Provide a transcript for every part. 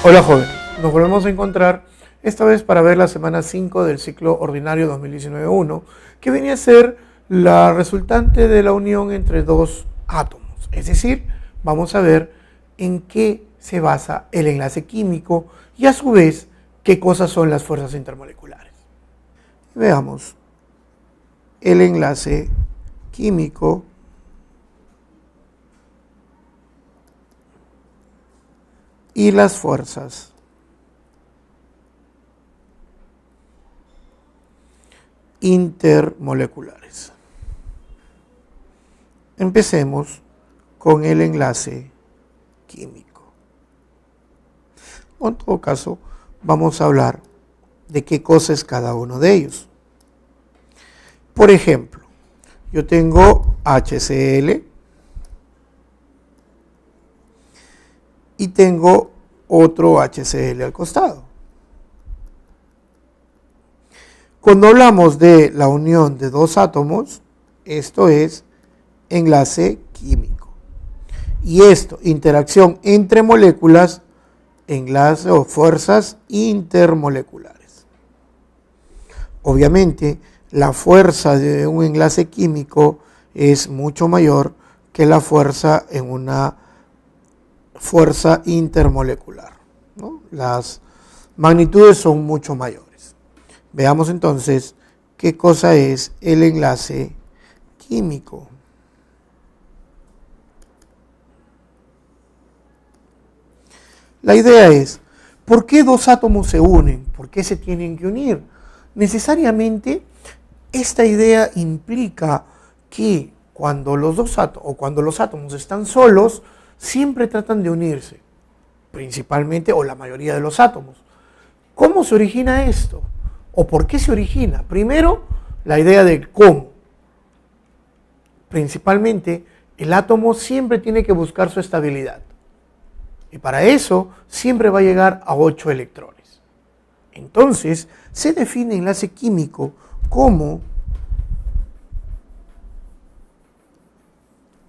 Hola jóvenes, nos volvemos a encontrar esta vez para ver la semana 5 del ciclo ordinario 2019-1, que viene a ser la resultante de la unión entre dos átomos. Es decir, vamos a ver en qué se basa el enlace químico y a su vez qué cosas son las fuerzas intermoleculares. Veamos el enlace químico y las fuerzas intermoleculares. Empecemos con el enlace químico. En todo caso, vamos a hablar de qué cosa es cada uno de ellos. Por ejemplo, yo tengo HCl y tengo otro HCl al costado. Cuando hablamos de la unión de dos átomos, esto es enlace químico. Y esto, interacción entre moléculas, enlace o fuerzas intermoleculares. Obviamente, la fuerza de un enlace químico es mucho mayor que la fuerza en una fuerza intermolecular, ¿no? Las magnitudes son mucho mayores. Veamos entonces qué cosa es el enlace químico. La idea es, ¿por qué dos átomos se unen? ¿Por qué se tienen que unir? Necesariamente, esta idea implica que cuando los átomos están solos, siempre tratan de unirse, principalmente o la mayoría de los átomos. ¿Cómo se origina esto? ¿O por qué se origina? Primero, la idea de cómo. Principalmente, el átomo siempre tiene que buscar su estabilidad. Y para eso, siempre va a llegar a 8 electrones. Entonces, se define enlace químico como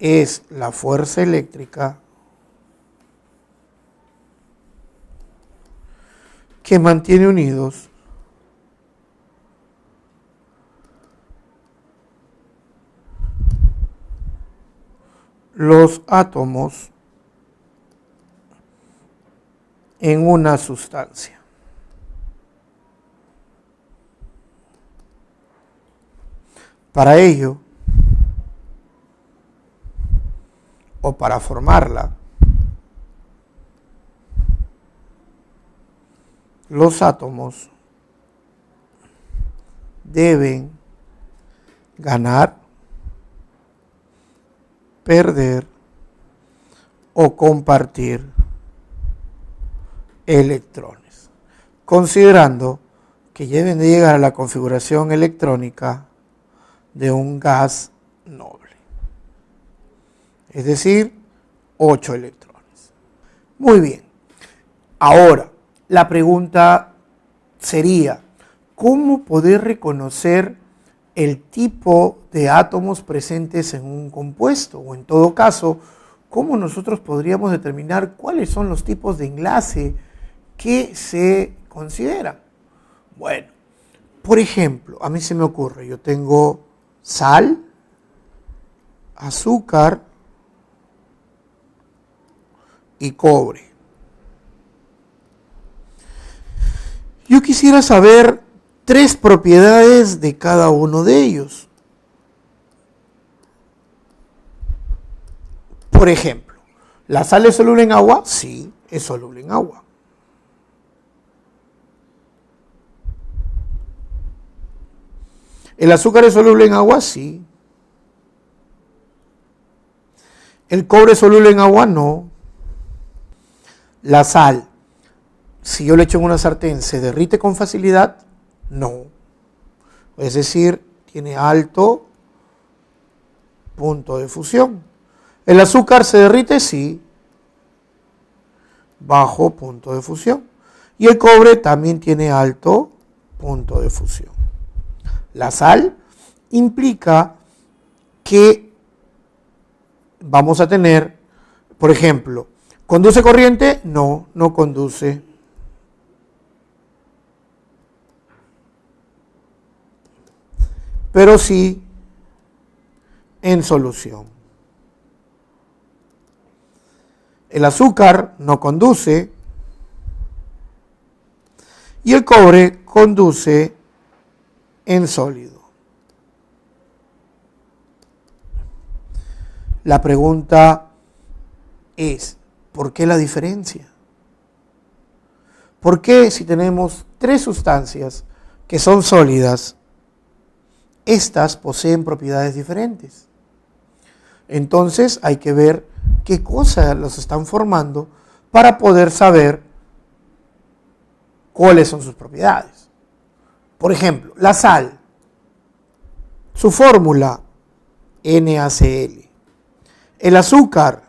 es la fuerza eléctrica que mantiene unidos los átomos en una sustancia. Para ello, o para formarla, los átomos deben ganar, perder o compartir electrones, considerando que deben de llegar a la configuración electrónica de un gas noble, es decir, 8 electrones. Muy bien, ahora la pregunta sería, ¿cómo poder reconocer el tipo de átomos presentes en un compuesto? O en todo caso, ¿cómo nosotros podríamos determinar cuáles son los tipos de enlace que se consideran? Bueno, por ejemplo, a mí se me ocurre, yo tengo sal, azúcar y cobre. Yo quisiera saber 3 propiedades de cada uno de ellos. Por ejemplo, ¿la sal es soluble en agua? Sí, es soluble en agua. ¿El azúcar es soluble en agua? Sí. ¿El cobre es soluble en agua? No. La sal, si yo le echo en una sartén, ¿se derrite con facilidad? No. Es decir, tiene alto punto de fusión. ¿El azúcar se derrite? Sí. Bajo punto de fusión. Y el cobre también tiene alto punto de fusión. La sal implica que vamos a tener, por ejemplo, ¿conduce corriente? No, no conduce pero sí en solución. El azúcar no conduce y el cobre conduce en sólido. La pregunta es, ¿por qué la diferencia? ¿Por qué si tenemos tres sustancias que son sólidas, estas poseen propiedades diferentes? Entonces hay que ver qué cosas los están formando para poder saber cuáles son sus propiedades. Por ejemplo, la sal, su fórmula NaCl. El azúcar,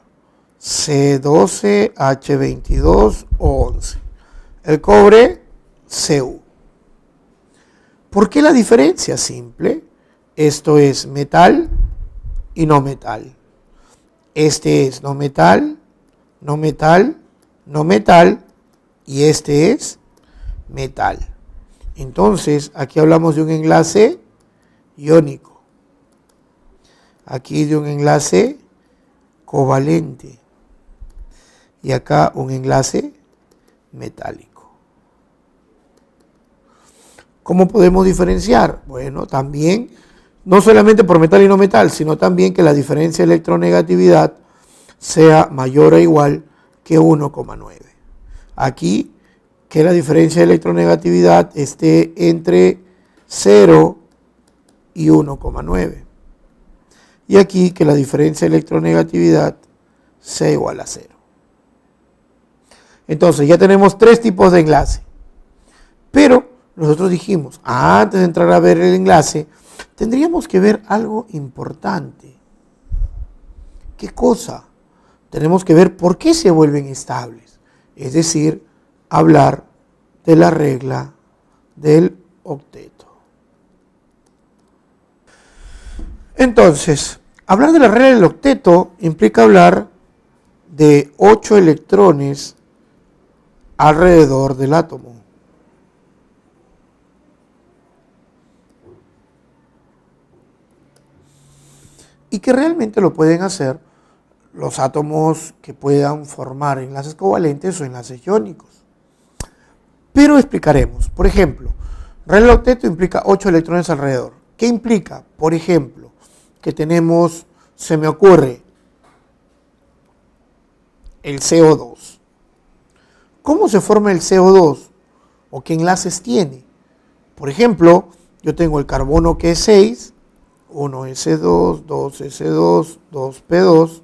C12H22O11. El cobre, Cu. ¿Por qué la diferencia? Simple. Esto es metal y no metal. Este es no metal, no metal, no metal, y este es metal. Entonces, aquí hablamos de un enlace iónico. Aquí de un enlace covalente. Y acá un enlace metálico. ¿Cómo podemos diferenciar? Bueno, también, no solamente por metal y no metal, sino también que la diferencia de electronegatividad sea mayor o igual que 1,9. Aquí, que la diferencia de electronegatividad esté entre 0 y 1,9. Y aquí, que la diferencia de electronegatividad sea igual a 0. Entonces, ya tenemos tres tipos de enlace. Pero nosotros dijimos, antes de entrar a ver el enlace, tendríamos que ver algo importante. ¿Qué cosa? Tenemos que ver por qué se vuelven estables. Es decir, hablar de la regla del octeto. Entonces, hablar de la regla del octeto implica hablar de 8 electrones alrededor del átomo. Y que realmente lo pueden hacer los átomos que puedan formar enlaces covalentes o enlaces iónicos. Pero explicaremos. Por ejemplo, regla del octeto implica 8 electrones alrededor. ¿Qué implica? Por ejemplo, que tenemos, se me ocurre, el CO2. ¿Cómo se forma el CO2? ¿O qué enlaces tiene? Por ejemplo, yo tengo el carbono que es 6, 1s2, 2s2, 2p2,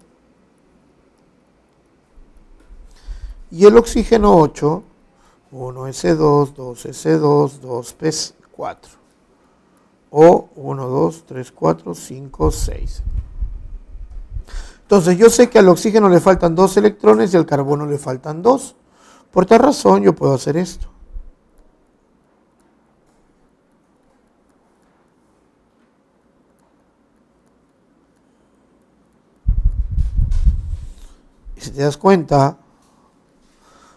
y el oxígeno 8, 1s2, 2s2, 2p4, o 1, 2, 3, 4, 5, 6. Entonces yo sé que al oxígeno le faltan 2 electrones y al carbono le faltan 2. Por tal razón yo puedo hacer esto. Y si te das cuenta,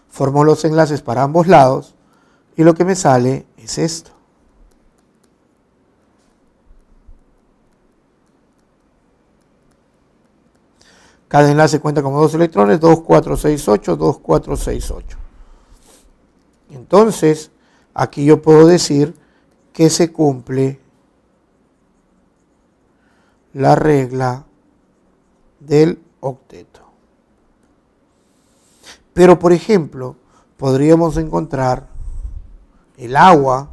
formo los enlaces para ambos lados y lo que me sale es esto. Cada enlace cuenta como 2 electrones, 2, 4, 6, 8, 2, 4, 6, 8. Entonces, aquí yo puedo decir que se cumple la regla del octeto. Pero, por ejemplo, podríamos encontrar el agua,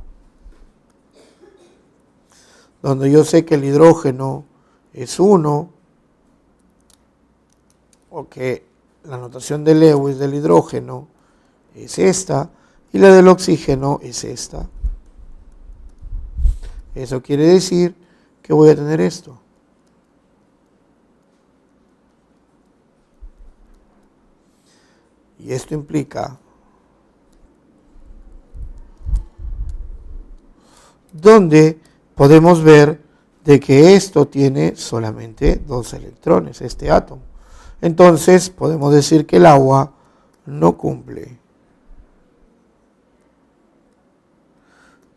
donde yo sé que el hidrógeno es 1, o que la notación de Lewis del hidrógeno es esta, y la del oxígeno es esta. Eso quiere decir que voy a tener esto. Y esto implica donde podemos ver de que esto tiene solamente 2 electrones, este átomo. Entonces podemos decir que el agua no cumple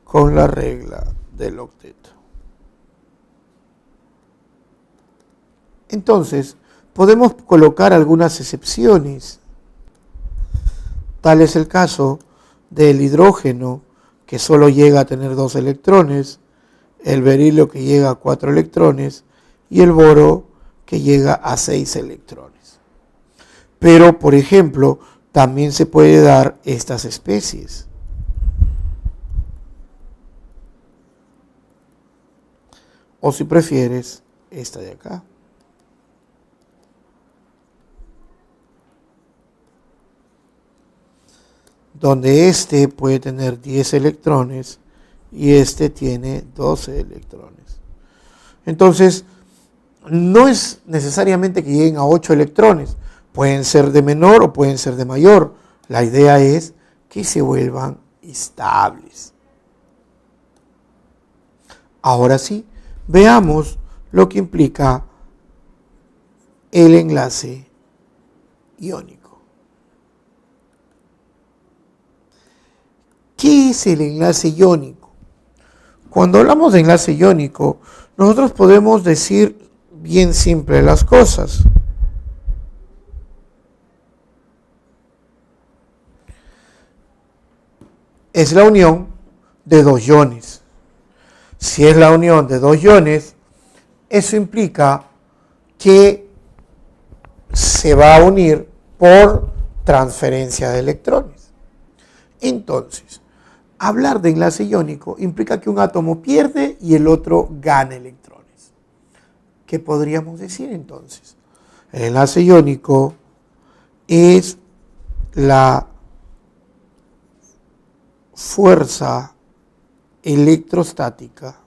con la regla del octeto. Entonces, podemos colocar algunas excepciones. Tal es el caso del hidrógeno, que solo llega a tener 2 electrones, el berilio que llega a 4 electrones y el boro que llega a 6 electrones. Pero, por ejemplo, también se puede dar estas especies. O si prefieres, esta de acá. Donde este puede tener 10 electrones y este tiene 12 electrones. Entonces, no es necesariamente que lleguen a 8 electrones. Pueden ser de menor o pueden ser de mayor. La idea es que se vuelvan estables. Ahora sí, veamos lo que implica el enlace iónico. ¿Qué es el enlace iónico? Cuando hablamos de enlace iónico, nosotros podemos decir bien simple las cosas. Es la unión de 2 iones. Si es la unión de 2 iones, eso implica que se va a unir por transferencia de electrones. Entonces, hablar de enlace iónico implica que un átomo pierde y el otro gana electrones. ¿Qué podríamos decir entonces? El enlace iónico es la fuerza electrostática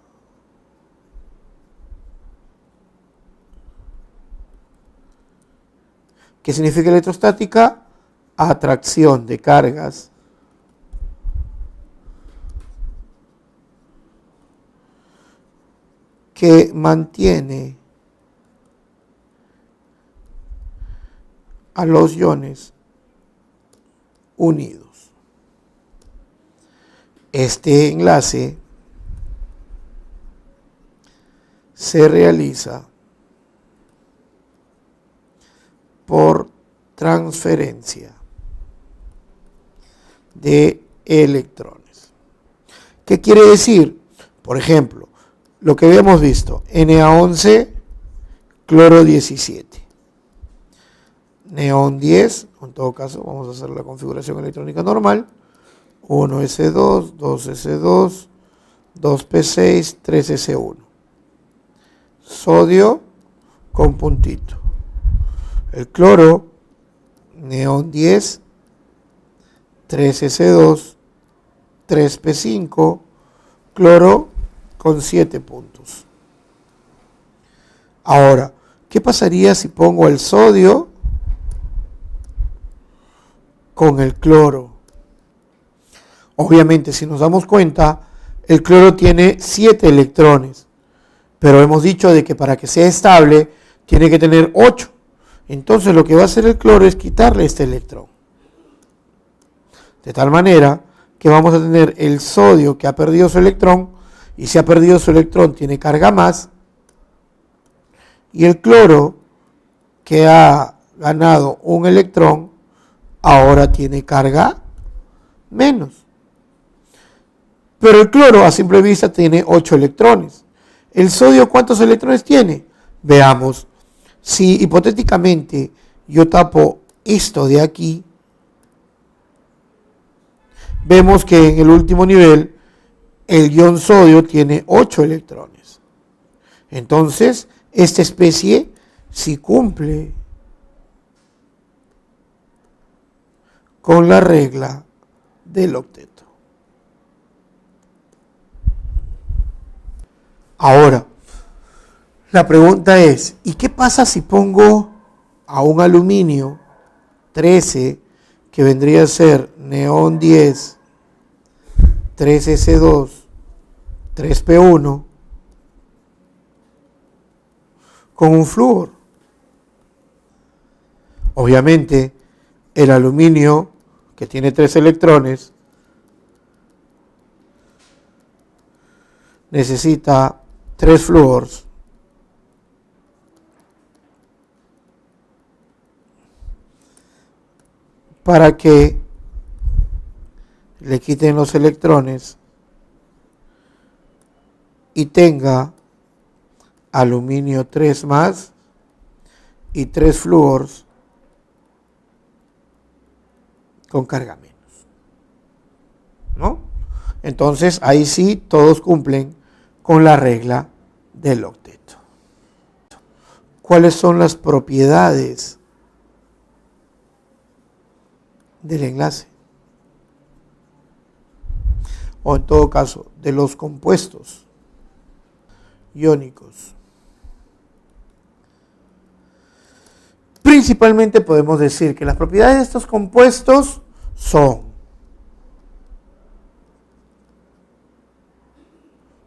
¿Qué significa electrostática? Atracción de cargas que mantiene a los iones unidos. Este enlace se realiza por transferencia de electrones. ¿Qué quiere decir? Por ejemplo, lo que habíamos visto, Na11, cloro 17. Neón 10, en todo caso vamos a hacer la configuración electrónica normal, 1s2, 2s2, 2p6, 3s1. Sodio con puntito. El cloro, neón 10, 3s2, 3p5, cloro con 7 puntos. Ahora, ¿qué pasaría si pongo el sodio con el cloro? Obviamente, si nos damos cuenta, el cloro tiene 7 electrones, pero hemos dicho de que para que sea estable tiene que tener 8. Entonces lo que va a hacer el cloro es quitarle este electrón. De tal manera que vamos a tener el sodio que ha perdido su electrón, y si ha perdido su electrón tiene carga más, y el cloro que ha ganado un electrón ahora tiene carga menos. Pero el cloro a simple vista tiene 8 electrones. ¿El sodio cuántos electrones tiene? Veamos. Si hipotéticamente yo tapo esto de aquí, vemos que en el último nivel el ion sodio tiene 8 electrones. Entonces, esta especie sí cumple con la regla del octeto. Ahora, la pregunta es, ¿y qué pasa si pongo a un aluminio 13, que vendría a ser neón 10, 3s2, 3p1, con un flúor? Obviamente, el aluminio, que tiene 3 electrones, necesita 3 flúors para que le quiten los electrones y tenga aluminio 3 más y 3 flúors con carga menos, ¿no? Entonces ahí sí todos cumplen con la regla del octeto. ¿Cuáles son las propiedades del enlace? O en todo caso, de los compuestos iónicos. Principalmente podemos decir que las propiedades de estos compuestos son: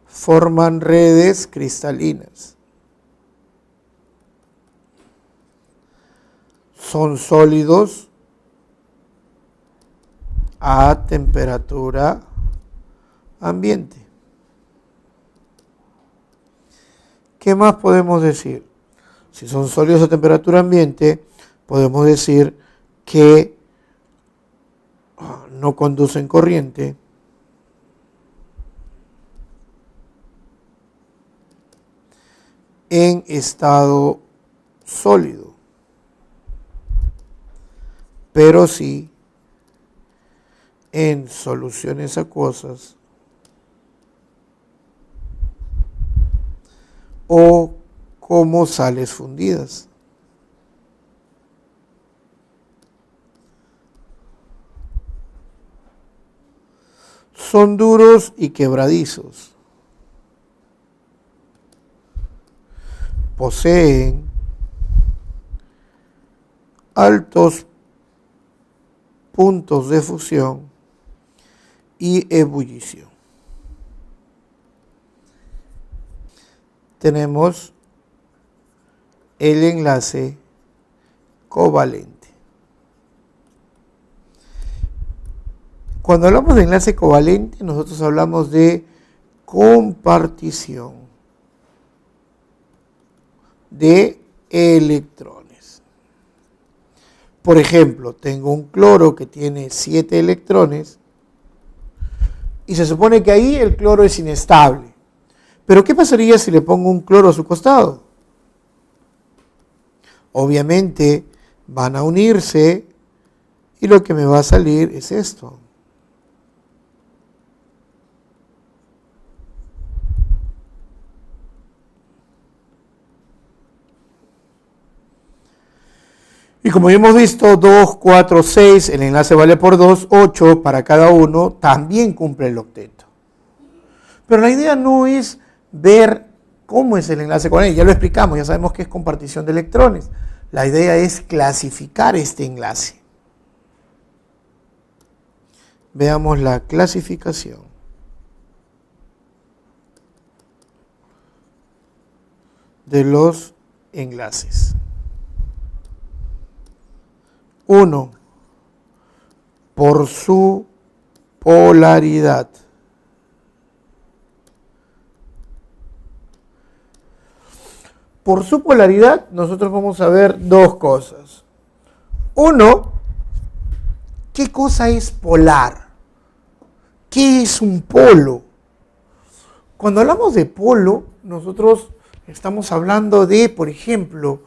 forman redes cristalinas, son sólidos a temperatura ambiente. ¿Qué más podemos decir? Si son sólidos a temperatura ambiente, podemos decir que no conducen corriente, en estado sólido, pero sí en soluciones acuosas o como sales fundidas. Son duros y quebradizos. Poseen altos puntos de fusión y ebullición. Tenemos el enlace covalente. Cuando hablamos de enlace covalente, nosotros hablamos de compartición de electrones. Por ejemplo, tengo un cloro que tiene 7 electrones y se supone que ahí el cloro es inestable. Pero ¿qué pasaría si le pongo un cloro a su costado? Obviamente van a unirse y lo que me va a salir es esto. Y como ya hemos visto, 2, 4, 6, el enlace vale por 2, 8 para cada uno, también cumple el octeto. Pero la idea no es ver cómo es el enlace con él, ya lo explicamos, ya sabemos que es compartición de electrones. La idea es clasificar este enlace. Veamos la clasificación. De los enlaces. 1. Por su polaridad. Por su polaridad, nosotros vamos a ver dos cosas. Uno, ¿qué cosa es polar? ¿Qué es un polo? Cuando hablamos de polo, nosotros estamos hablando de, por ejemplo,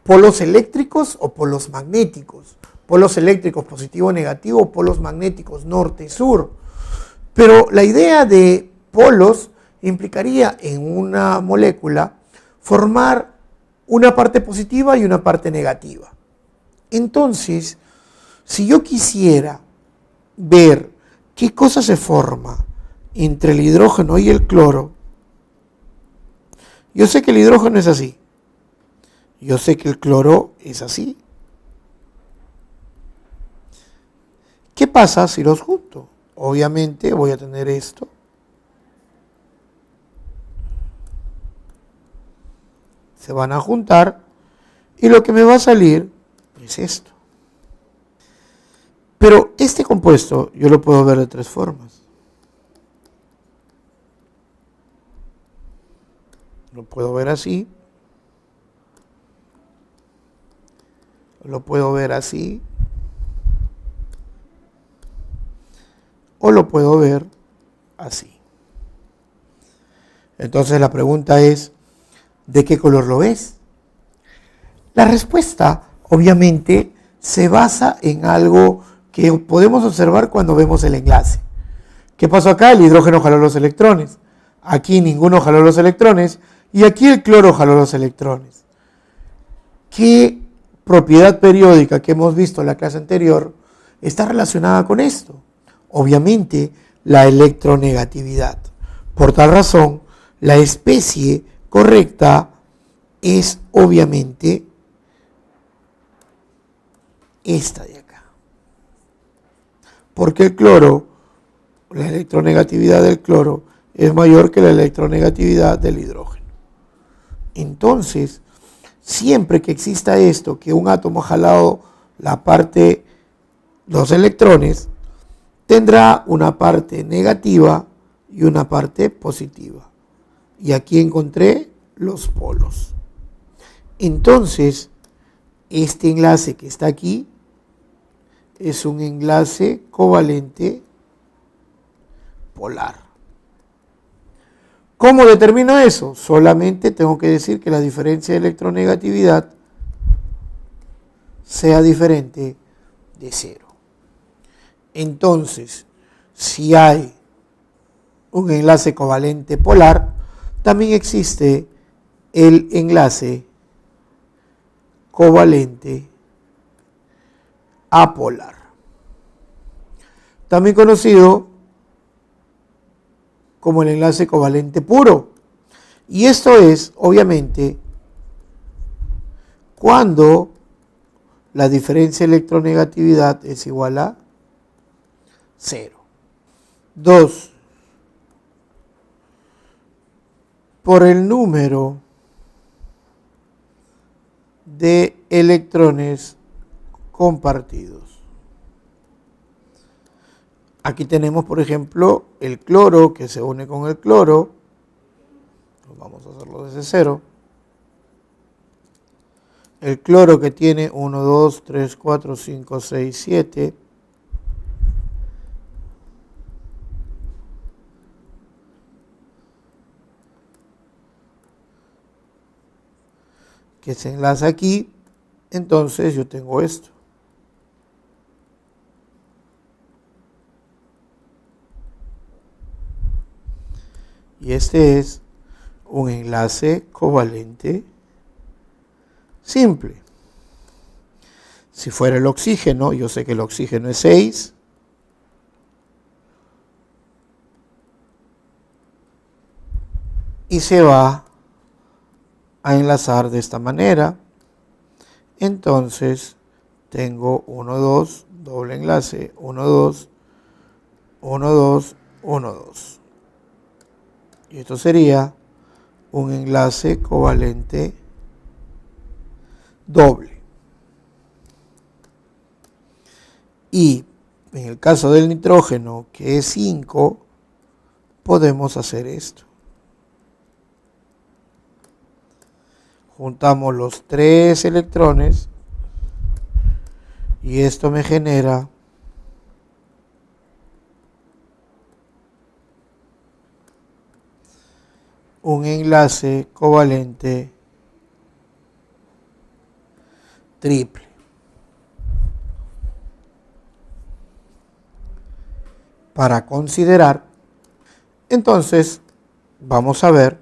polos eléctricos o polos magnéticos. Polos eléctricos positivo o negativo, polos magnéticos norte-sur. Pero la idea de polos implicaría en una molécula formar una parte positiva y una parte negativa. Entonces, si yo quisiera ver qué cosa se forma entre el hidrógeno y el cloro, yo sé que el hidrógeno es así. Yo sé que el cloro es así. ¿Qué pasa si los junto? Obviamente voy a tener esto. Se van a juntar y lo que me va a salir es esto. Pero este compuesto yo lo puedo ver de tres formas. Lo puedo ver así. Lo puedo ver así. o lo puedo ver así. Entonces la pregunta es, ¿de qué color lo ves? La respuesta, obviamente, se basa en algo que podemos observar cuando vemos el enlace. ¿Qué pasó acá? El hidrógeno jaló los electrones. Aquí ninguno jaló los electrones y aquí el cloro jaló los electrones. ¿Qué propiedad periódica que hemos visto en la clase anterior está relacionada con esto? Obviamente, la electronegatividad. Por tal razón, la especie correcta es obviamente esta de acá. Porque el cloro, la electronegatividad del cloro es mayor que la electronegatividad del hidrógeno. Entonces, siempre que exista esto, que un átomo ha jalado los electrones, tendrá una parte negativa y una parte positiva. Y aquí encontré los polos. Entonces, este enlace que está aquí es un enlace covalente polar. ¿Cómo determino eso? Solamente tengo que decir que la diferencia de electronegatividad sea diferente de 0. Entonces, si hay un enlace covalente polar, también existe el enlace covalente apolar, también conocido como el enlace covalente puro. Y esto es, obviamente, cuando la diferencia de electronegatividad es igual a 0. 2. Por el número de electrones compartidos. Aquí tenemos, por ejemplo, el cloro que se une con el cloro. Vamos a hacerlo desde 0. El cloro que tiene 1, 2, 3, 4, 5, 6, 7. Que se enlaza aquí. Entonces yo tengo esto. Y este es un enlace covalente simple. Si fuera el oxígeno, yo sé que el oxígeno es 6. Y se va a enlazar de esta manera. Entonces tengo 1, 2, doble enlace, 1, 2, 1, 2, 1, 2. Y esto sería un enlace covalente doble. Y en el caso del nitrógeno, que es 5, podemos hacer esto. Juntamos los 3 electrones y esto me genera un enlace covalente triple. Para considerar, entonces, vamos a ver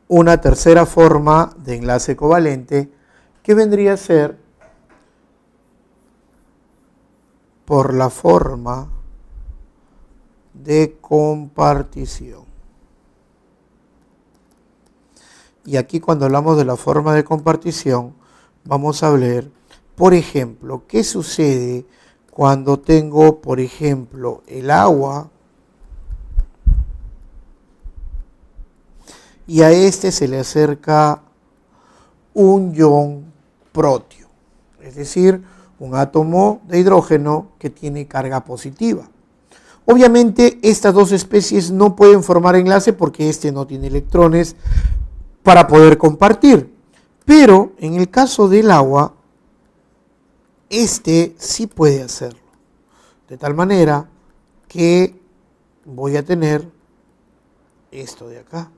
una tercera forma de enlace covalente que vendría a ser por la forma de compartición. Y aquí cuando hablamos de la forma de compartición, vamos a ver, por ejemplo, qué sucede cuando tengo, por ejemplo, el agua y a este se le acerca un ion protio, es decir, un átomo de hidrógeno que tiene carga positiva. Obviamente estas dos especies no pueden formar enlace porque este no tiene electrones para poder compartir. Pero en el caso del agua, este sí puede hacerlo. De tal manera que voy a tener esto de acá.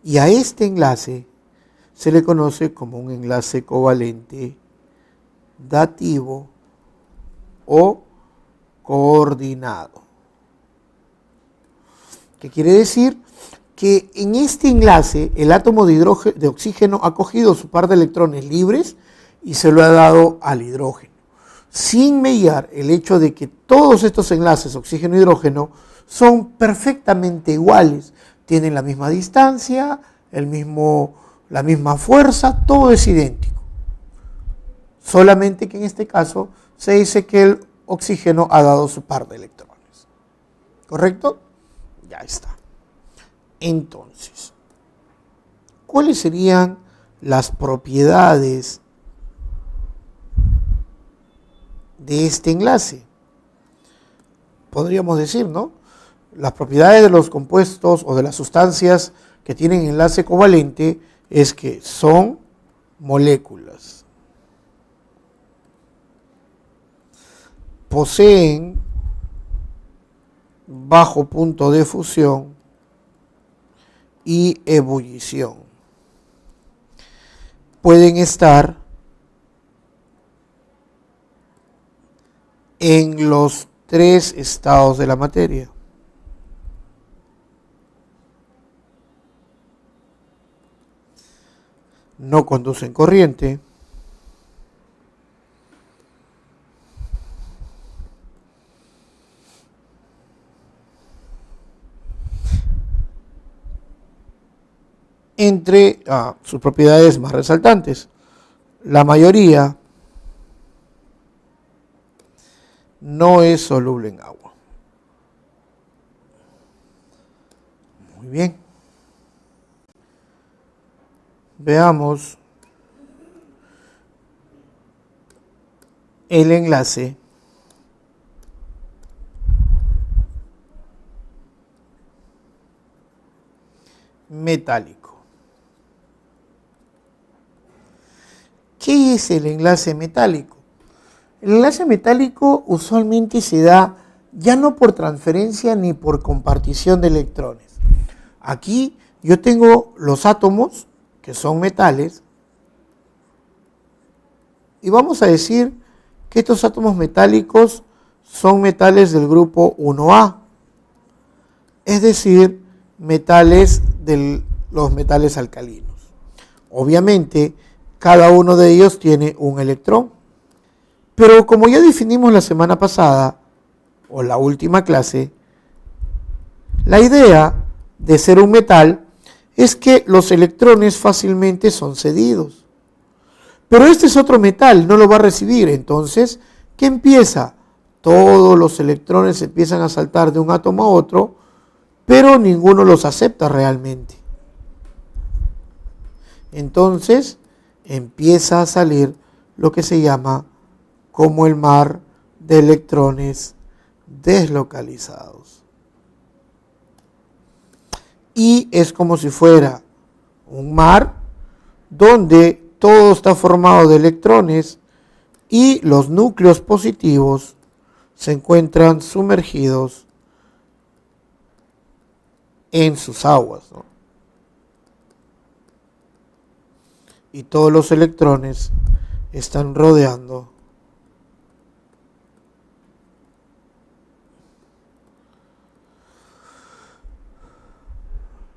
Y a este enlace se le conoce como un enlace covalente dativo o coordinado. ¿Qué quiere decir? Que en este enlace el átomo de oxígeno ha cogido su par de electrones libres y se lo ha dado al hidrógeno, sin mediar el hecho de que todos estos enlaces oxígeno-hidrógeno son perfectamente iguales, tienen la misma distancia, la misma fuerza, todo es idéntico. Solamente que en este caso se dice que el oxígeno ha dado su par de electrones. ¿Correcto? Ya está. Entonces, ¿cuáles serían las propiedades de este enlace? Podríamos decir, ¿no? Las propiedades de los compuestos o de las sustancias que tienen enlace covalente es que son moléculas, poseen bajo punto de fusión y ebullición, pueden estar en los 3 estados de la materia. No conducen corriente, entre sus propiedades más resaltantes. La mayoría no es soluble en agua. Muy bien. Veamos el enlace metálico. ¿Qué es el enlace metálico? El enlace metálico usualmente se da ya no por transferencia ni por compartición de electrones. Aquí yo tengo los átomos, que son metales, y vamos a decir que estos átomos metálicos son metales del grupo 1A, es decir, metales de los metales alcalinos. Obviamente, cada uno de ellos tiene un electrón, pero como ya definimos la semana pasada, o la última clase, la idea de ser un metal es que los electrones fácilmente son cedidos. Pero este es otro metal, no lo va a recibir. Entonces, ¿qué empieza? Todos los electrones empiezan a saltar de un átomo a otro, pero ninguno los acepta realmente. Entonces, empieza a salir lo que se llama como el mar de electrones deslocalizados. Y es como si fuera un mar donde todo está formado de electrones y los núcleos positivos se encuentran sumergidos en sus aguas, ¿no? Y todos los electrones están rodeando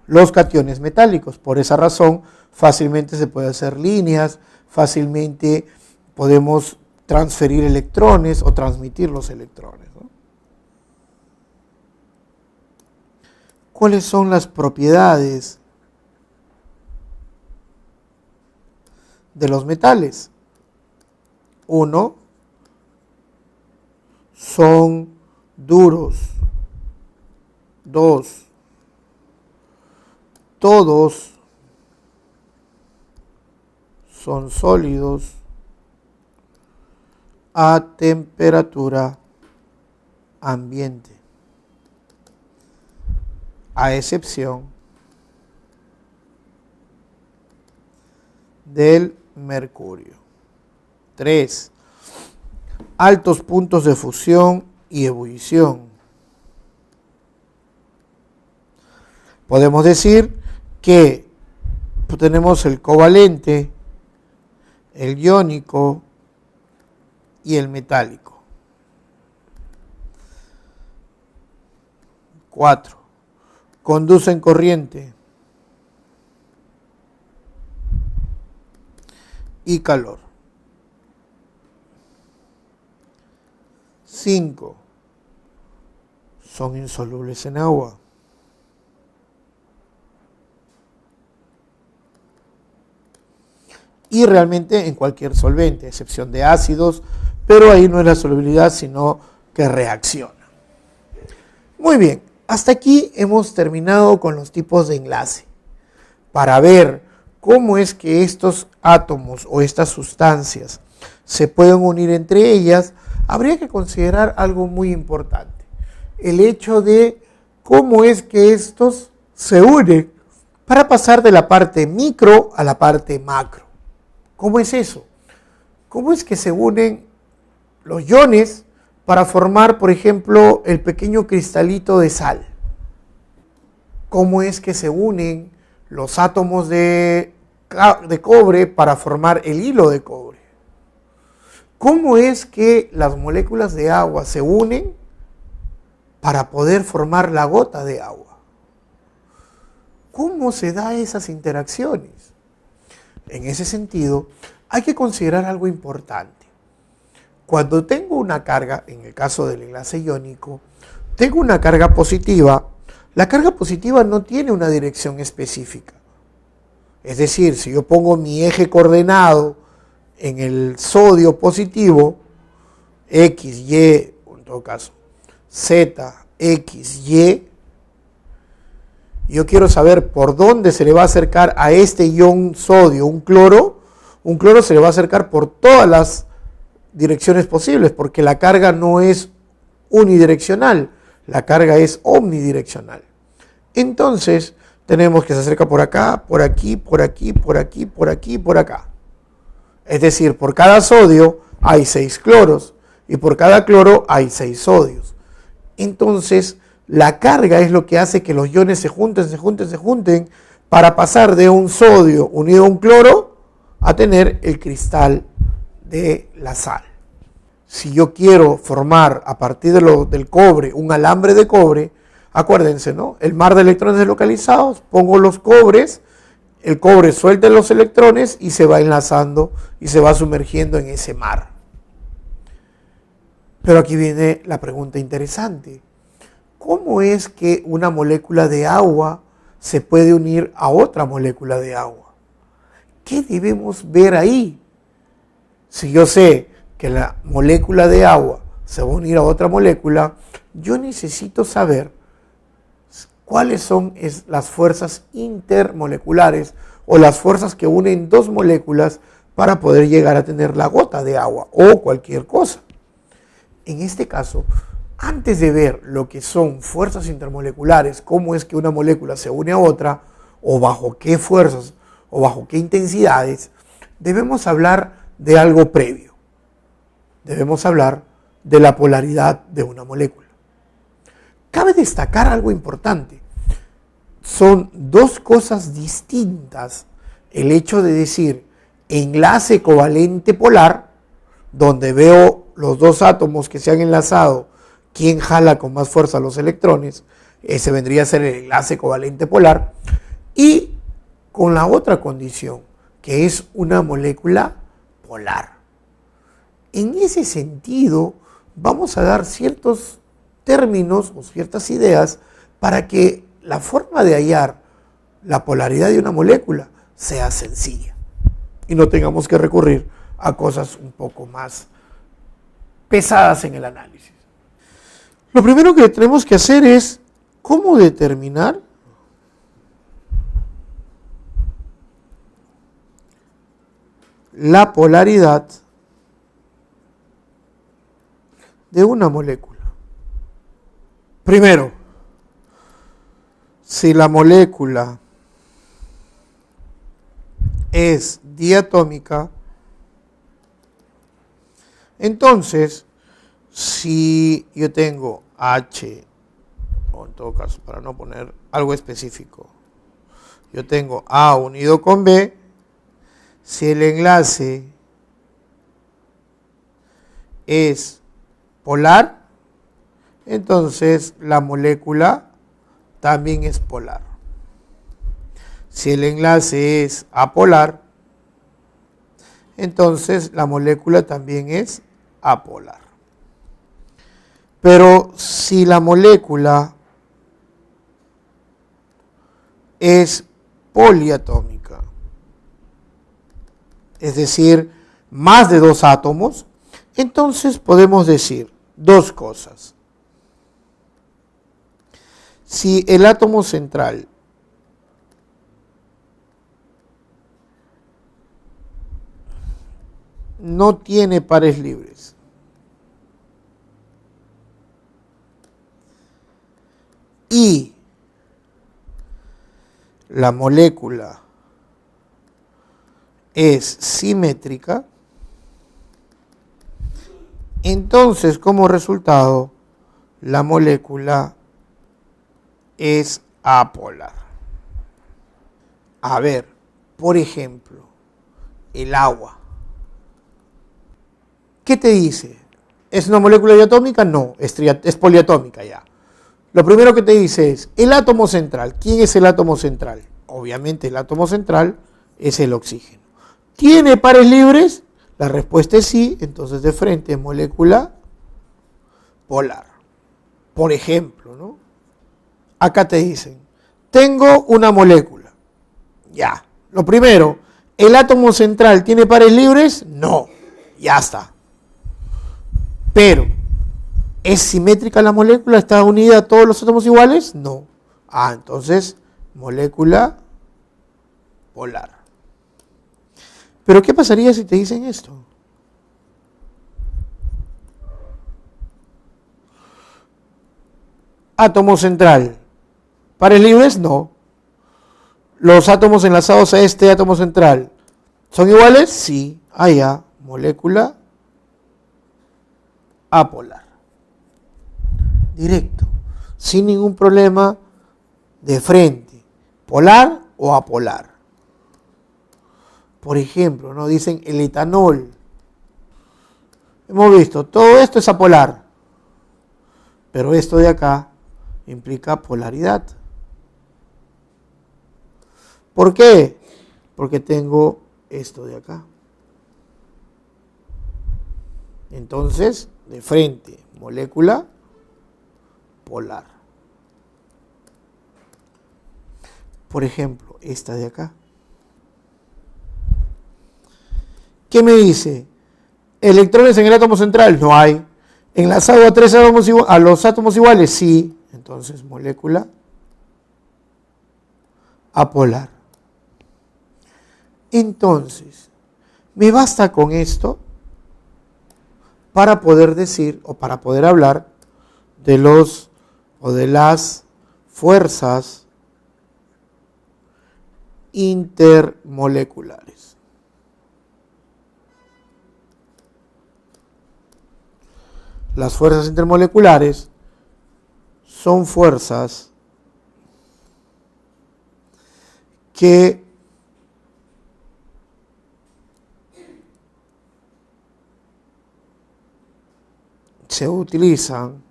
los cationes metálicos. Por esa razón, fácilmente se puede hacer líneas, fácilmente podemos transferir electrones o transmitir los electrones, ¿no? ¿Cuáles son las propiedades de los metales? 1. Son duros. 2. Todos son sólidos a temperatura ambiente, a excepción del mercurio. 3. altos puntos de fusión y ebullición. Podemos decir que tenemos el covalente, el iónico y el metálico. 4. Conducen corriente y calor. 5. Son insolubles en agua. Y realmente en cualquier solvente, a excepción de ácidos, pero ahí no es la solubilidad, sino que reacciona. Muy bien, hasta aquí hemos terminado con los tipos de enlace. Para ver cómo es que estos átomos o estas sustancias se pueden unir entre ellas, habría que considerar algo muy importante. El hecho de cómo es que estos se unen para pasar de la parte micro a la parte macro. ¿Cómo es eso? ¿Cómo es que se unen los iones para formar, por ejemplo, el pequeño cristalito de sal? ¿Cómo es que se unen los átomos de cobre para formar el hilo de cobre? ¿Cómo es que las moléculas de agua se unen para poder formar la gota de agua? ¿Cómo se dan esas interacciones? En ese sentido, hay que considerar algo importante. Cuando tengo una carga, en el caso del enlace iónico, tengo una carga positiva, la carga positiva no tiene una dirección específica. Es decir, si yo pongo mi eje coordenado en el sodio positivo, X, Y, en todo caso, Z, X, Y, yo quiero saber por dónde se le va a acercar a este ion sodio un cloro se le va a acercar por todas las direcciones posibles, porque la carga no es unidireccional, la carga es omnidireccional. Entonces, tenemos que se acerca por acá, por aquí, por aquí, por aquí, por aquí, por acá. Es decir, por cada sodio hay 6 cloros y por cada cloro hay 6 sodios. Entonces, la carga es lo que hace que los iones se junten para pasar de un sodio unido a un cloro a tener el cristal de la sal. Si yo quiero formar a partir del cobre un alambre de cobre, acuérdense, ¿no? El mar de electrones deslocalizados, pongo los cobres, el cobre suelta los electrones y se va enlazando y se va sumergiendo en ese mar. Pero aquí viene la pregunta interesante. ¿Cómo es que una molécula de agua se puede unir a otra molécula de agua? ¿Qué debemos ver ahí? Si yo sé que la molécula de agua se va a unir a otra molécula, yo necesito saber cuáles son las fuerzas intermoleculares o las fuerzas que unen dos moléculas para poder llegar a tener la gota de agua o cualquier cosa. En este caso, antes de ver lo que son fuerzas intermoleculares, cómo es que una molécula se une a otra, o bajo qué fuerzas, o bajo qué intensidades, debemos hablar de algo previo. Debemos hablar de la polaridad de una molécula. Cabe destacar algo importante. Son dos cosas distintas el hecho de decir enlace covalente polar, donde veo los dos átomos que se han enlazado, quién jala con más fuerza los electrones, ese vendría a ser el enlace covalente polar, y con la otra condición, que es una molécula polar. En ese sentido, vamos a dar ciertos términos o ciertas ideas para que la forma de hallar la polaridad de una molécula sea sencilla y no tengamos que recurrir a cosas un poco más pesadas en el análisis. Lo primero que tenemos que hacer es cómo determinar la polaridad de una molécula. Primero, si la molécula es diatómica, Entonces, si yo tengo H, o en todo caso, para no poner algo específico, yo tengo A unido con B, si el enlace es polar, entonces la molécula también es polar. Si el enlace es apolar, entonces la molécula también es apolar. Pero si la molécula es poliatómica, es decir, más de 2 átomos, entonces podemos decir dos cosas. Si el átomo central no tiene pares libres y la molécula es simétrica, entonces como resultado la molécula es apolar. A ver, por ejemplo, el agua. ¿Qué te dice? ¿Es una molécula diatómica? No, es poliatómica ya. Lo primero que te dice es el átomo central. ¿Quién es el átomo central? Obviamente el átomo central es el oxígeno. ¿Tiene pares libres? La respuesta es sí, entonces de frente es molécula polar. Por ejemplo, ¿no? Acá te dicen, tengo una molécula. Ya. Lo primero, ¿el átomo central tiene pares libres? No. Ya está. Pero, ¿es simétrica la molécula? ¿Está unida a todos los átomos iguales? No. Ah, entonces, molécula polar. Pero, ¿qué pasaría si te dicen esto? Átomo central. ¿Pares libres? No. ¿Los átomos enlazados a este átomo central son iguales? Sí. Ah, ya. Molécula apolar. Directo. Sin ningún problema, de frente. ¿Polar o apolar? Por ejemplo, ¿no? Dicen el etanol. Hemos visto, todo esto es apolar. Pero esto de acá implica polaridad. ¿Por qué? Porque tengo esto de acá. Entonces, de frente, molécula polar. Por ejemplo, esta de acá. ¿Qué me dice? ¿Electrones en el átomo central? No hay. ¿Enlazado a tres átomos a los átomos iguales? Sí. Entonces, molécula apolar. Entonces, me basta con esto para poder decir o para poder hablar de los o de las fuerzas intermoleculares. Las fuerzas intermoleculares son fuerzas que se utilizan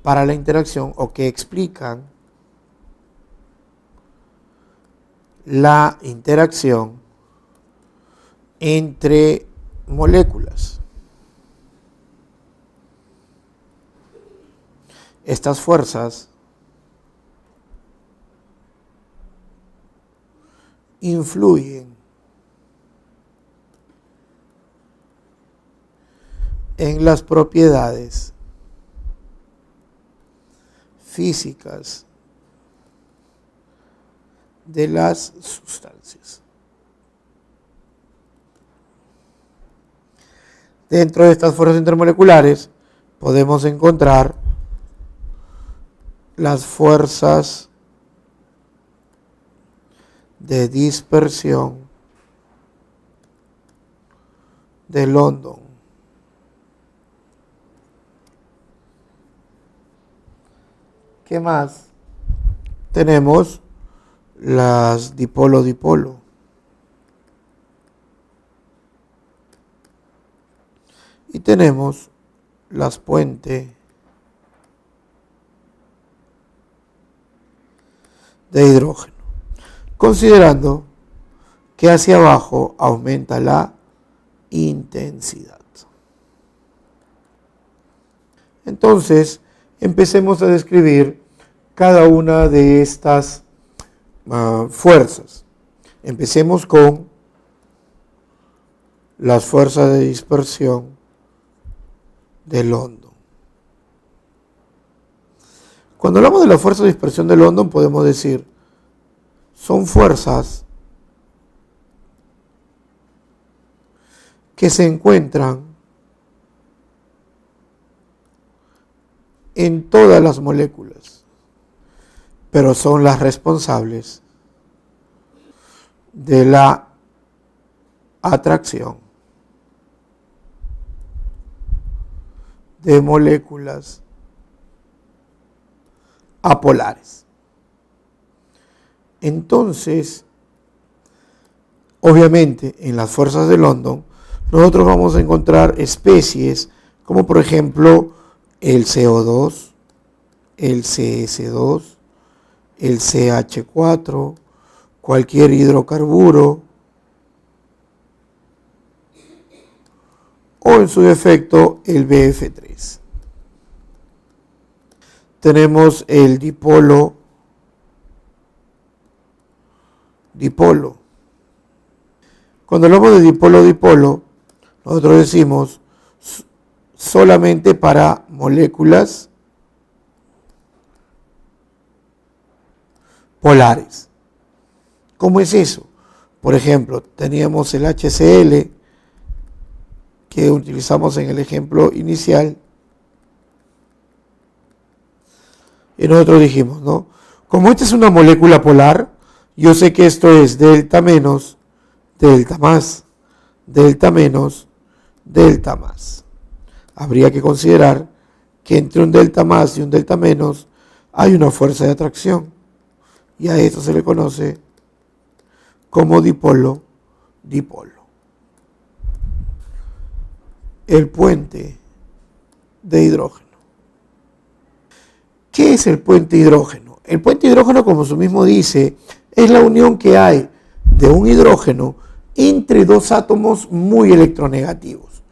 para la interacción o que explican la interacción entre moléculas. Estas fuerzas influyen en las propiedades físicas de las sustancias. Dentro de estas fuerzas intermoleculares podemos encontrar las fuerzas de dispersión de London. ¿Qué más? Tenemos las dipolo-dipolo. Y tenemos las puente de hidrógeno, considerando que hacia abajo aumenta la intensidad. Entonces, empecemos a describir cada una de estas fuerzas. Empecemos con las fuerzas de dispersión de London. Cuando hablamos de la fuerza de dispersión de London, podemos decir, son fuerzas que se encuentran en todas las moléculas, pero son las responsables de la atracción de moléculas apolares. Entonces, obviamente, en las fuerzas de London, nosotros vamos a encontrar especies como por ejemplo el CO2, el CS2, el CH4, cualquier hidrocarburo, o en su defecto el BF3. Tenemos el dipolo-dipolo. Cuando hablamos de dipolo-dipolo, nosotros decimos solamente para moléculas polares. ¿Cómo es eso? Por ejemplo, teníamos el HCl que utilizamos en el ejemplo inicial. Y nosotros dijimos, ¿no? Como esta es una molécula polar, yo sé que esto es delta menos, delta más, delta menos, delta más. Habría que considerar que entre un delta más y un delta menos hay una fuerza de atracción. Y a esto se le conoce como dipolo-dipolo. El puente de hidrógeno. ¿Qué es el puente hidrógeno? El puente hidrógeno, como su mismo dice, es la unión que hay de un hidrógeno entre dos átomos muy electronegativos.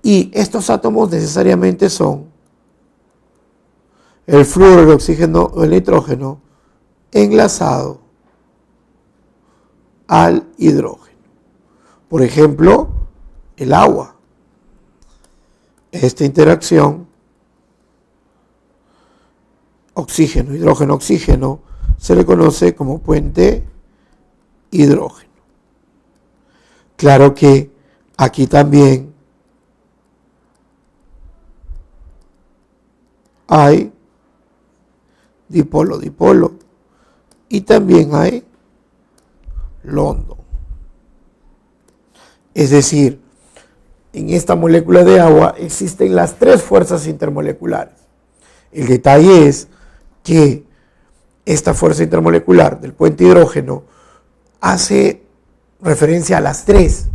Y estos átomos necesariamente son el flúor, el oxígeno o el nitrógeno enlazado al hidrógeno. Por ejemplo, el agua. Esta interacción oxígeno, hidrógeno, oxígeno se le conoce como puente hidrógeno. Claro que aquí también hay dipolo-dipolo y también hay London. Es decir, en esta molécula de agua existen las tres fuerzas intermoleculares. El detalle es que esta fuerza intermolecular del puente hidrógeno hace referencia a las tres,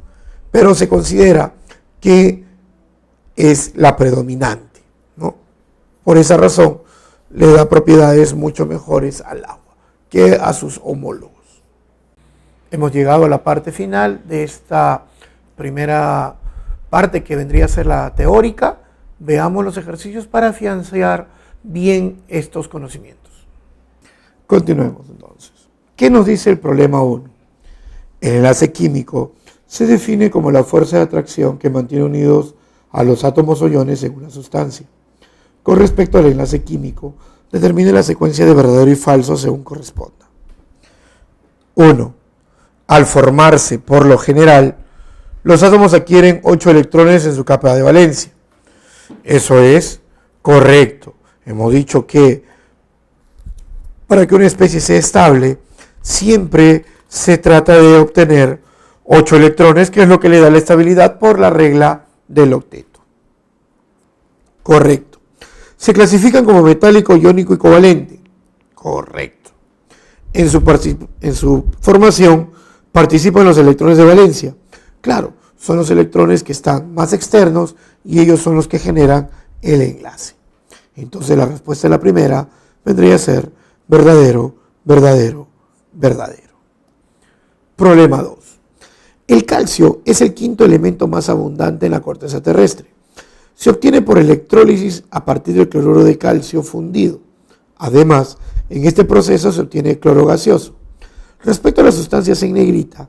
pero se considera que es la predominante, ¿no? Por esa razón le da propiedades mucho mejores al agua que a sus homólogos. Hemos llegado a la parte final de esta primera parte que vendría a ser la teórica. Veamos los ejercicios para afianzar bien estos conocimientos. Continuemos entonces. ¿Qué nos dice el problema 1? El enlace químico se define como la fuerza de atracción que mantiene unidos a los átomos o iones en una sustancia. Con respecto al enlace químico, determine la secuencia de verdadero y falso según corresponda. 1. Al formarse, por lo general, los átomos adquieren 8 electrones en su capa de valencia. Eso es correcto. Hemos dicho que para que una especie sea estable, siempre se trata de obtener 8 electrones, que es lo que le da la estabilidad por la regla del octeto. Correcto. Se clasifican como metálico, iónico y covalente. Correcto. En su formación participan los electrones de valencia. Claro, son los electrones que están más externos y ellos son los que generan el enlace. Entonces la respuesta de la primera vendría a ser verdadero, verdadero, verdadero. Problema 2. El calcio es el quinto elemento más abundante en la corteza terrestre. Se obtiene por electrólisis a partir del cloruro de calcio fundido. Además, en este proceso se obtiene cloro gaseoso. Respecto a las sustancias en negrita,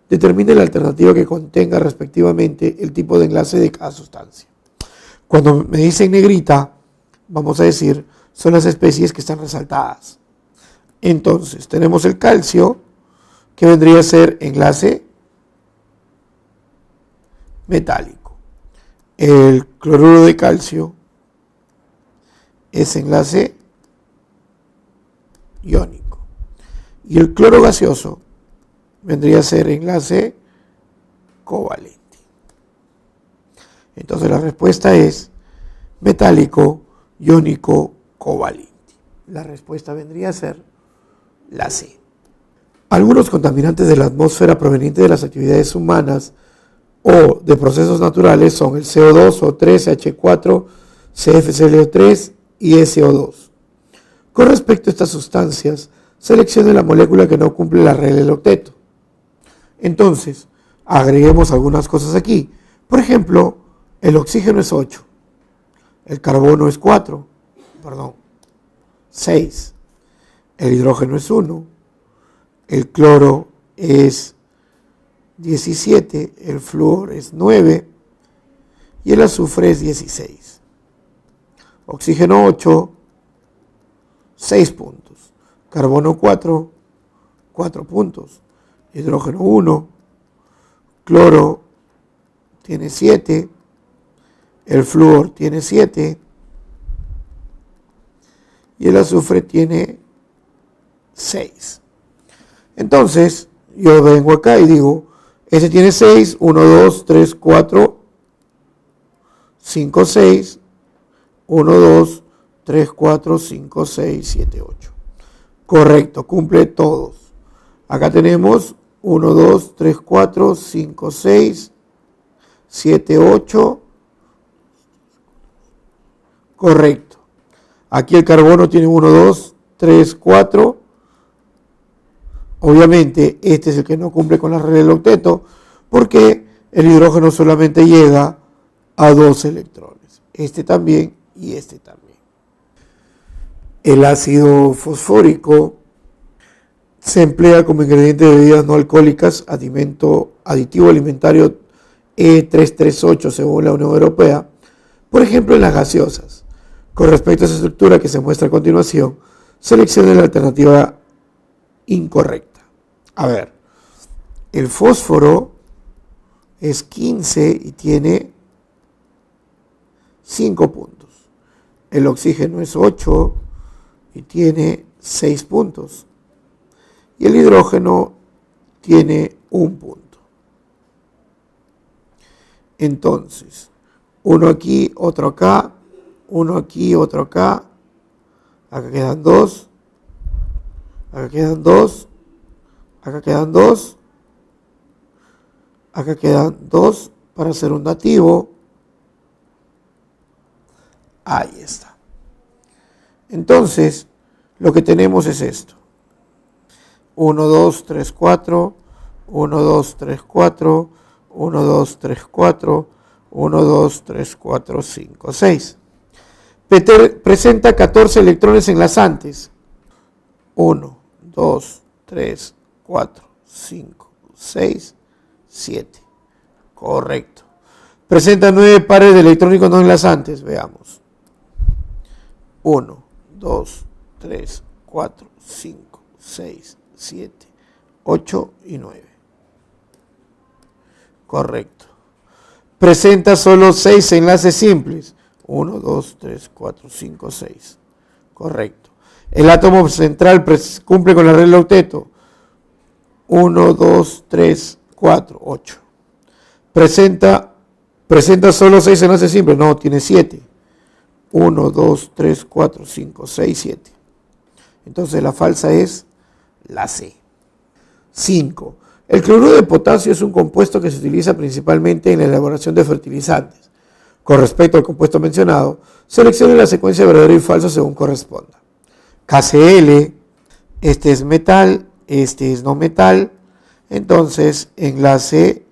determine la alternativa que contenga respectivamente el tipo de enlace de cada sustancia. Cuando me dicen negrita, vamos a decir, son las especies que están resaltadas. Entonces, tenemos el calcio, que vendría a ser enlace metálico. El cloruro de calcio es enlace iónico. Y el cloro gaseoso vendría a ser enlace covalente. Entonces la respuesta es metálico, iónico, covalente. La respuesta vendría a ser la C. Algunos contaminantes de la atmósfera provenientes de las actividades humanas o de procesos naturales son el CO2, O3, H4, CFClO3 y SO2. Con respecto a estas sustancias, seleccione la molécula que no cumple la regla del octeto. Entonces, agreguemos algunas cosas aquí. Por ejemplo, el oxígeno es 8, el carbono es 6, el hidrógeno es 1, el cloro es 17, el flúor es 9 y el azufre es 16. Oxígeno 8, 6 puntos. Carbono 4, 4 puntos. Hidrógeno 1. Cloro tiene 7. El flúor tiene 7. Y el azufre tiene 6. Entonces, yo vengo acá y digo, este tiene 6, 1, 2, 3, 4, 5, 6, 1, 2, 3, 4, 5, 6, 7, 8. Correcto, cumple todos. Acá tenemos 1, 2, 3, 4, 5, 6, 7, 8. Correcto. Aquí el carbono tiene 1, 2, 3, 4. Obviamente, este es el que no cumple con la regla del octeto, porque el hidrógeno solamente llega a 2 electrones. Este también y este también. El ácido fosfórico se emplea como ingrediente de bebidas no alcohólicas, aditivo alimentario E338 según la Unión Europea, por ejemplo en las gaseosas. Con respecto a esa estructura que se muestra a continuación, seleccione la alternativa incorrecta. A ver, el fósforo es 15 y tiene 5 puntos. El oxígeno es 8 y tiene 6 puntos. Y el hidrógeno tiene 1 punto. Entonces, uno aquí, otro acá, uno aquí, otro acá. Acá quedan 2. Acá quedan 2. Acá quedan 2. Acá quedan 2 para hacer un dativo. Ahí está. Entonces, lo que tenemos es esto. 1, 2, 3, 4. 1, 2, 3, 4. 1, 2, 3, 4. 1, 2, 3, 4, 5, 6. Presenta 14 electrones enlazantes. 1, 2, 3, 4, 5, 6, 7. Correcto. Presenta 9 pares de electrónicos no enlazantes. Veamos. 1, 2, 3, 4, 5, 6, 7, 8 y 9. Correcto. Presenta solo 6 enlaces simples. 1, 2, 3, 4, 5, 6. Correcto. El átomo central cumple con la regla del octeto. 1, 2, 3, 4, 8. Presenta solo 6 enlaces simples. No, tiene 7. 1, 2, 3, 4, 5, 6, 7. Entonces la falsa es la C. 5. El cloruro de potasio es un compuesto que se utiliza principalmente en la elaboración de fertilizantes. Con respecto al compuesto mencionado, seleccione la secuencia de verdadero y falso según corresponda. KCl, este es metal, este es no metal, entonces enlace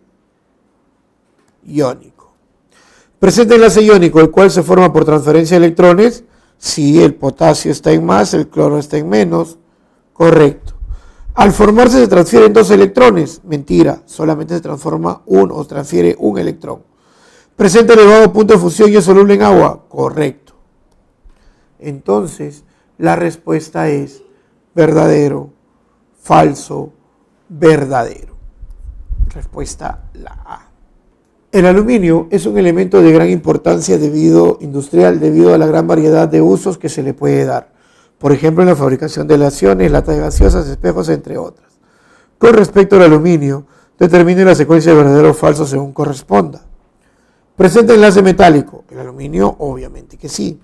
iónico. Presenta enlace iónico, el cual se forma por transferencia de electrones. Si el potasio está en más, el cloro está en menos. Correcto. Al formarse se transfieren 2 electrones. Mentira, solamente se transforma uno o transfiere un electrón. Presenta elevado punto de fusión y es soluble en agua. Correcto. Entonces, la respuesta es verdadero, falso, verdadero. Respuesta la A. El aluminio es un elemento de gran importancia industrial debido a la gran variedad de usos que se le puede dar. Por ejemplo, en la fabricación de aleaciones, latas gaseosas, espejos, entre otras. Con respecto al aluminio, determine la secuencia de verdadero o falso según corresponda. Presenta enlace metálico. El aluminio, obviamente que sí.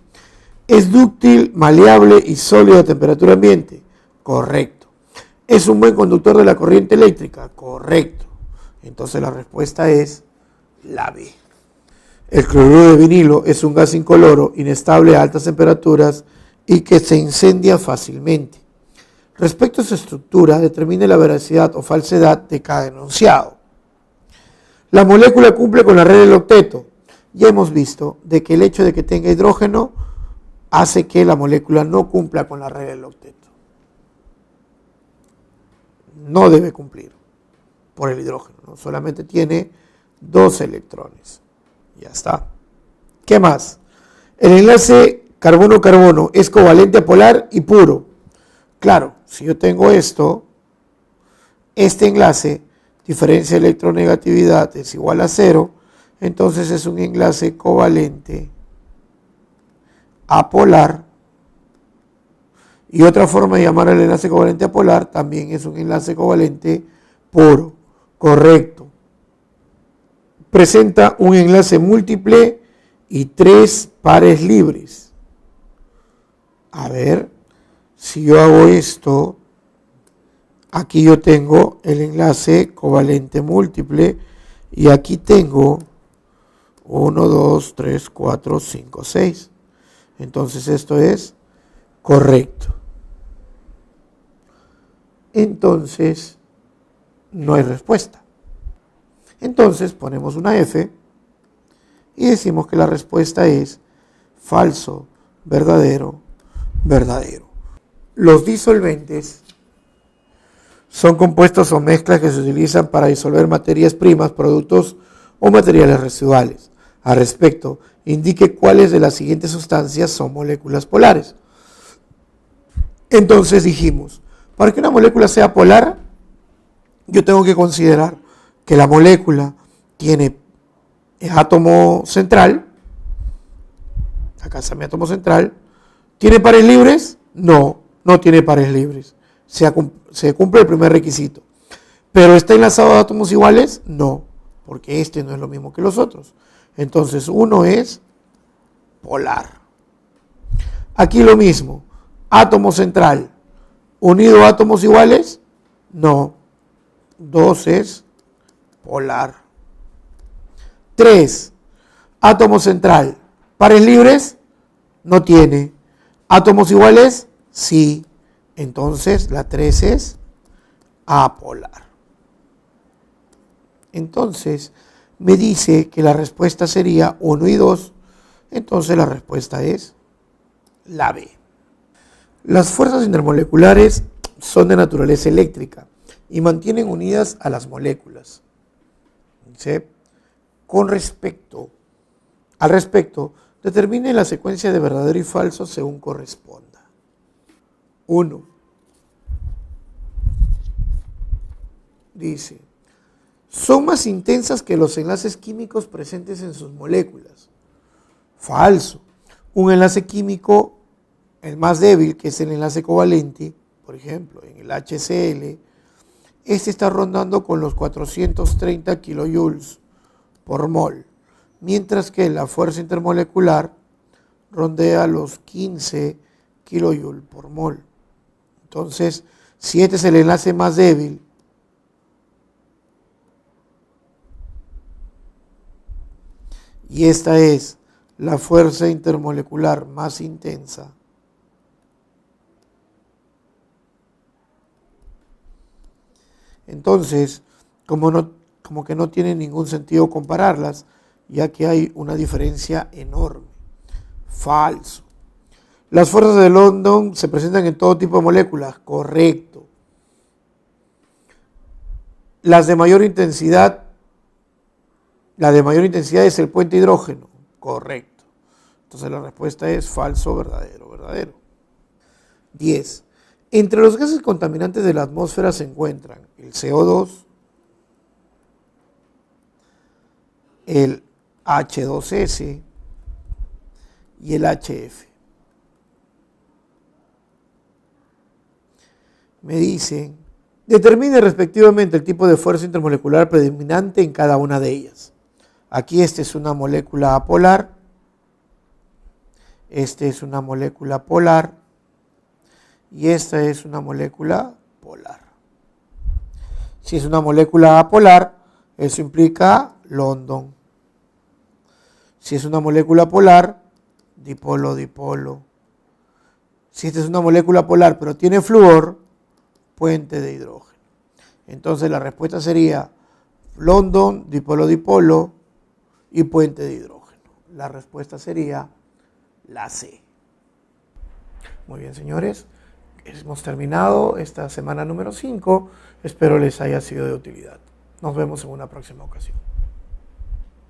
Es dúctil, maleable y sólido a temperatura ambiente. Correcto. Es un buen conductor de la corriente eléctrica. Correcto. Entonces la respuesta es la B. El cloruro de vinilo es un gas incoloro, inestable a altas temperaturas y que se incendia fácilmente. Respecto a su estructura, determine la veracidad o falsedad de cada enunciado. La molécula cumple con la regla del octeto. Ya hemos visto de que el hecho de que tenga hidrógeno hace que la molécula no cumpla con la regla del octeto. No debe cumplir por el hidrógeno, ¿no? Solamente tiene 2 electrones. Ya está. ¿Qué más? El enlace carbono-carbono es covalente apolar y puro. Claro, si yo tengo esto, este enlace, diferencia de electronegatividad es igual a 0, entonces es un enlace covalente apolar. Y otra forma de llamar al enlace covalente apolar también es un enlace covalente puro. Correcto. Presenta un enlace múltiple y 3 pares libres. A ver, si yo hago esto, aquí yo tengo el enlace covalente múltiple y aquí tengo 1, 2, 3, 4, 5, 6. Entonces esto es correcto. Entonces no hay respuesta. Entonces ponemos una F y decimos que la respuesta es falso, verdadero, verdadero. Los disolventes son compuestos o mezclas que se utilizan para disolver materias primas, productos o materiales residuales. Al respecto, indique cuáles de las siguientes sustancias son moléculas polares. Entonces dijimos, para que una molécula sea polar, yo tengo que considerar que la molécula tiene átomo central. Acá está mi átomo central. ¿Tiene pares libres? No, no tiene pares libres. Se cumple el primer requisito. ¿Pero está enlazado a átomos iguales? No, porque este no es lo mismo que los otros. Entonces uno es polar. Aquí lo mismo. Átomo central. ¿Unido a átomos iguales? No. 2 es polar. 3. Átomo central. ¿Pares libres? No tiene. ¿Átomos iguales? Sí. Entonces la 3 es apolar. Entonces me dice que la respuesta sería 1 y 2. Entonces la respuesta es la B. Las fuerzas intermoleculares son de naturaleza eléctrica y mantienen unidas a las moléculas. Dice, al respecto, determine la secuencia de verdadero y falso según corresponda. 1. Dice, son más intensas que los enlaces químicos presentes en sus moléculas. Falso. Un enlace químico, el más débil, que es el enlace covalente, por ejemplo, en el HCl, este está rondando con los 430 kilojoules por mol, mientras que la fuerza intermolecular rondea los 15 kJ por mol. Entonces, si este es el enlace más débil, y esta es la fuerza intermolecular más intensa, entonces, como que no tiene ningún sentido compararlas, ya que hay una diferencia enorme. Falso. Las fuerzas de London se presentan en todo tipo de moléculas. Correcto. Las de mayor intensidad, la de mayor intensidad es el puente hidrógeno. Correcto. Entonces la respuesta es falso, verdadero, verdadero. 10. Entre los gases contaminantes de la atmósfera se encuentran el CO2, el H2S y el HF. Me dicen, determine respectivamente el tipo de fuerza intermolecular predominante en cada una de ellas. Aquí esta es una molécula apolar, esta es una molécula polar y esta es una molécula polar. Si es una molécula apolar, eso implica London. Si es una molécula polar, dipolo-dipolo. Si esta es una molécula polar pero tiene flúor, puente de hidrógeno. Entonces la respuesta sería London, dipolo-dipolo y puente de hidrógeno. La respuesta sería la C. Muy bien, señores. Hemos terminado esta semana número 5. Espero les haya sido de utilidad. Nos vemos en una próxima ocasión.